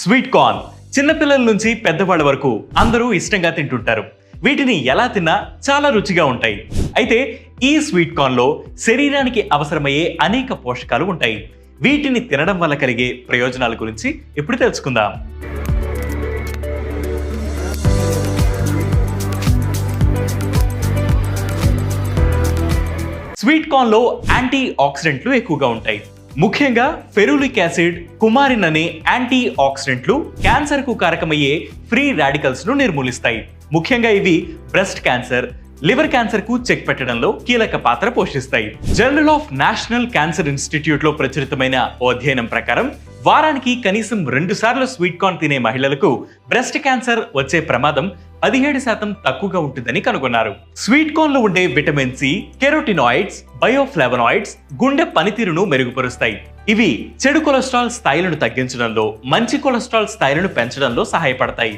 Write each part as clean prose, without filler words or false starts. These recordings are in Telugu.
స్వీట్ కార్న్ చిన్నపిల్లల నుంచి పెద్దవాళ్ళ వరకు అందరూ ఇష్టంగా తింటుంటారు. వీటిని ఎలా తిన్నా చాలా రుచిగా ఉంటాయి. అయితే ఈ స్వీట్ కార్న్ లో శరీరానికి అవసరమయ్యే అనేక పోషకాలు ఉంటాయి. వీటిని తినడం వల్ల కలిగే ప్రయోజనాల గురించి ఇప్పుడు తెలుసుకుందాం. స్వీట్ కార్న్ లో యాంటీ ఆక్సిడెంట్లు ఎక్కువగా ఉంటాయి. ముఖ్యంగా ఫెరులిక్ యాసిడ్, కుమారిన్ అనే యాంటీ ఆక్సిడెంట్లు క్యాన్సర్ కు కారకమయ్యే ఫ్రీ రాడికల్స్ ను నిర్మూలిస్తాయి. ముఖ్యంగా ఇవి బ్రెస్ట్ క్యాన్సర్, లివర్ క్యాన్సర్ కు చెక్ పెట్టడంలో కీలక పాత్ర పోషిస్తాయి. Journal of national cancer institute లో ప్రచురితమైన ఓ అధ్యయనం ప్రకారం వారానికి కనీసం 2 సార్లు స్వీట్ కార్న్ తినే మహిళలకు బ్రెస్ట్ క్యాన్సర్ వచ్చే ప్రమాదం 17% తక్కువగా ఉంటుందని కనుగొన్నారు. స్వీట్ కార్న్ లో ఉండే విటమిన్ సి, కెరోటినాయిడ్స్, బయోఫ్లావనాయిడ్స్ గుండె పనితీరును మెరుగుపరుస్తాయి. ఇవి చెడు కొలెస్ట్రాల్ స్థాయిలను తగ్గించడంలో, మంచి కొలెస్ట్రాల్ స్థాయిలను పెంచడంలో సహాయపడతాయి.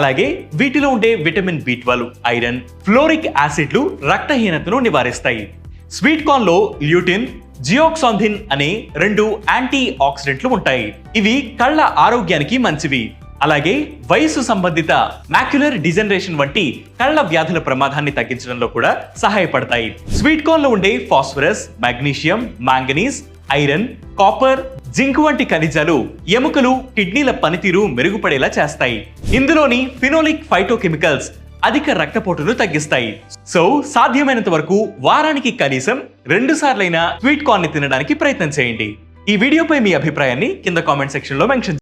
అలాగే వీటిలో ఉండే విటమిన్ బి12, ఐరన్, ఫ్లోరిక్ యాసిడ్లు రక్తహీనతను నివారిస్తాయి. స్వీట్ కార్న్ లో ల్యూటిన్, జియోక్సాంథిన్ అనే 2 యాంటీ ఆక్సిడెంట్లు ఉంటాయి. ఇవి కళ్ళ ఆరోగ్యానికి మంచివి. అలాగే వయసు సంబంధిత మాక్యులర్ డిజనరేషన్ వంటి కళ్ళ వ్యాధుల ప్రమాదాన్ని తగ్గించడంలో కూడా సహాయపడతాయి. స్వీట్ కార్న్ లో ఉండే phosphorus, magnesium, manganese, iron, copper, zinc వంటి ఖనిజాలు ఎముకలు, కిడ్నీల పనితీరు మెరుగుపడేలా చేస్తాయి. ఇందులోని ఫినోలిక్ ఫైటోకెమికల్స్ అధిక రక్తపోటును తగ్గిస్తాయి. సో సాధ్యమైనంత వరకు వారానికి కనీసం 2 సార్లైనా స్వీట్ కార్న్ ని తినడానికి ప్రయత్నం చేయండి. ఈ వీడియోపై మీ అభిప్రాయాన్ని కింద కామెంట్ సెక్షన్ లో మెన్షన్